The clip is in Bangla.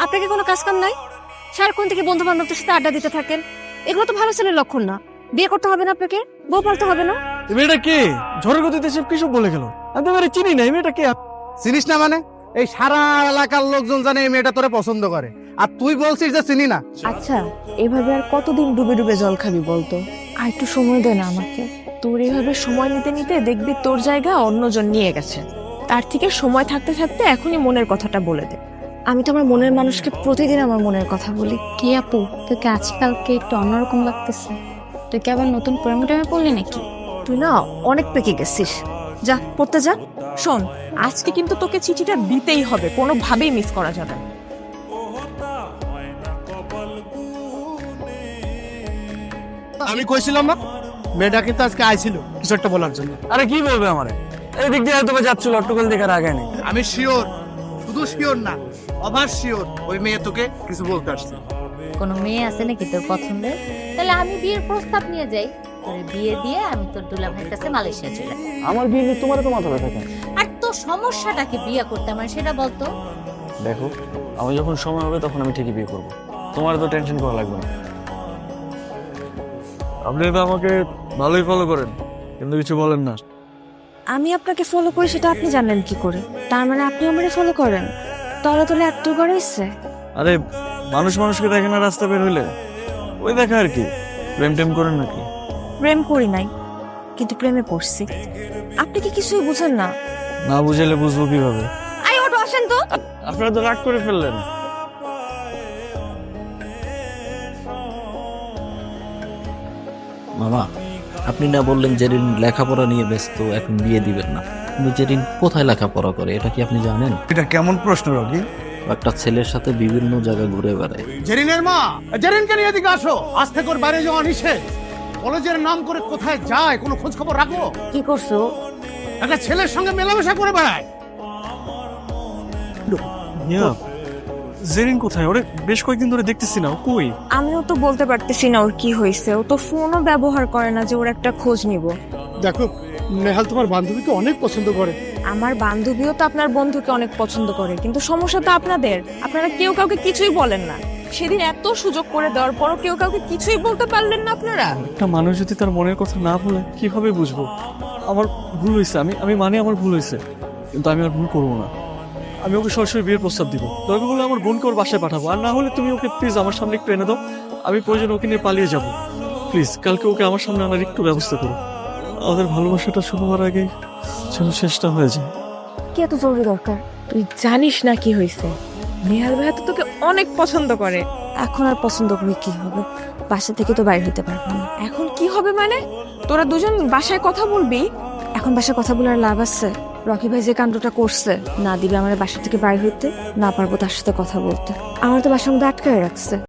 আপনাকে কোনো কাজ কাম নাই? সারাক্ষণ থেকে বন্ধু বান্ধবদের সাথে আড্ডা দিতে থাকেন, এগুলো তো ভালো ছেলের লক্ষণ না। বিয়ে করতে হবে না আপনাকে, বউ পালতে হবে না। এই মেয়েটা কে? ঝড়ের গতিতে সব কিসব বলে গেল। আমি তো মেয়েটা চিনি না। এই মেয়েটা কে? চিনিস না মানে? এই সারা এলাকার লোকজন জানে এই মেয়েটা তোরে পছন্দ করে, আর তুই বলছিস যে চিনি না। আচ্ছা, এভাবে আর কতদিন ডুবে ডুবে জল খাবি বলতো? আর একটু সময় দে না আমাকে। তোর এইভাবে সময় নিতে নিতে দেখবি তোর জায়গা অন্যজন নিয়ে গেছে। তার থেকে সময় থাকতে থাকতে এখনই মনের কথাটা বলে দে। আমি তো আমার মনের মানুষকে প্রতিদিন আমার মনের কথা বলি। কি আপু, তোকে আজকালকে একটু অন্যরকম লাগতেছে। তুই কি আবার নতুন প্রেমে টেমে পড়লি নাকি? তুই না অনেক পেকে গেছিস। যা পড়তে যা। শোন, আজকে কিন্তু তোকে চিঠিটা দিতেই হবে, কোনোভাবেই মিস করা যাবে না। আমি কইছিলাম না মেয়েটা কিন্তু আজকে আইছিল কিছু একটা বলার জন্য। আরে কি বলবে আমারে? এদিক দিয়ে হয়তো যাচ্ছিল, অট্টকল দেখার আগে নেই। আমি শিওর, শুধু শিওর না, অভার শিওর ওই মেয়ে তোকে কিছু বলতে আসছে। কোনো মেয়ে আছে নাকি তোর পছন্দের? তাহলে আমি বিয়ের প্রস্তাব নিয়ে যাই, তোর বিয়ে দিয়ে আমি তোর দুলা ভাইয়ের কাছে মালয়েশিয়া চলে যাই। আমার বিয়ে নিয়ে তোমার তো মাথা ব্যথা কেন? আর তোর সমস্যাটাকে বিয়ে করতে আমার সেটা বলতো। দেখো, আমি যখন সময় হবে তখন আমি ঠিকই বিয়ে করবো। তোমার তো টেনশন করা লাগবে না। আপনি তো আমাকে ভালোই ফলো করেন, কিন্তু কিছু বলেন না। আমি আপনাকে ফলো করি সেটা আপনি জানেন কি করে? তার মানে আপনি আমারে ফলো করেন? তলে তলে এত করে ইচ্ছে। আরে মানুষ মানুষকে দেখে না রাস্তা বের হইলে, ওই দেখা আর কি। প্রেম টেম করেন নাকি? প্রেম করি নাই, কিন্তু প্রেমে পড়ছি। আপনি কি কিছুই বুঝেন না? না বুঝাইলে বুঝবো কিভাবে? আই অটো আসেন তো। আপনারা তো রাগ করে ফেললেন। মামা, আপনি না বললেন জেরিন লেখাপড়া নিয়ে ব্যস্ত, এখন বিয়ে দিবেন না। কিন্তু জেরিন কোথায় লেখাপড়া করে এটা কি আপনি জানেন? এটা কেমন প্রশ্ন রকি? একটা ছেলের সাথে বিভিন্ন জায়গায় ঘুরে বেড়ায়। জেরিনের মা, জেরিনকে নিয়ে এদিকে আসো। আজ থেকে ওর বাইরে যাওয়া নিষেধ। কলেজের নাম করে কোথায় যায় কোনো খোঁজ খবর রাখো? কি করছো? একটা ছেলের সঙ্গে মেলামেশা করে বেড়ায়। জেরিন কোথায়? ওরে বেশ কয়েকদিন ধরে দেখতেছি না, ও কই? আমিও তো বলতে পারতেছি না ওর কি হয়েছে। ও তো ফোনও ব্যবহার করে না যে ওর একটা খোঁজ নিব। দেখো, নেহাল তোমার বান্ধবীকে অনেক পছন্দ করে। আমার বান্ধবীও তো আপনার বন্ধুকে অনেক পছন্দ করে, কিন্তু সমস্যা তো আপনাদের। আপনারা কেউ কাউকে কিছুই বলেন না। সেদিন এত সুযোগ করে দেওয়ার পরও কেউ কাউকে কিছুই বলতে পারলেন না আপনারা। একটা মানুষ যদি তার মনের কথা না বলে কিভাবে বুঝবো? আমার ভুল হয়েছে, আমি মানে আমার ভুল হয়েছে, কিন্তু আমি আর ভুল করবো না। আমি ওকে সরাসরি বিয়ের প্রস্তাব দিব। দরকার হলে আমার বোনকে ওর বাসায় পাঠাবো, আর না হলে তুমি ওকে প্লিজ আমার সামনে একটু এনে দাও। আমি প্রয়োজন ওকে নিয়ে পালিয়ে যাব। প্লিজ কালকে ওকে আমার সামনে আনার একটু ব্যবস্থা করো। আমাদের ভালোবাসাটা শুরু হওয়ার আগে যেন শেষটা হয়ে যায়। কি এত জরুরি দরকার? তুই জানিস না কি হয়েছে? নেহাল ভাইয়া তো তোকে অনেক পছন্দ করে। এখন আর পছন্দ করে কি হবে? বাসা থেকে তো বাইরে হতে পারবো না। এখন কি হবে মানে? তোরা দুজন বাসায় কথা বলবি? এখন বাসায় কথা বলার লাভ আছে? রকি ভাই যে কাণ্ডটা করছে, না দিবে আমার বাসা থেকে বাইরে হইতে, না পারবো তার সাথে কথা বলতে। আমার তো বাসার মধ্যে আটকায় রাখছে।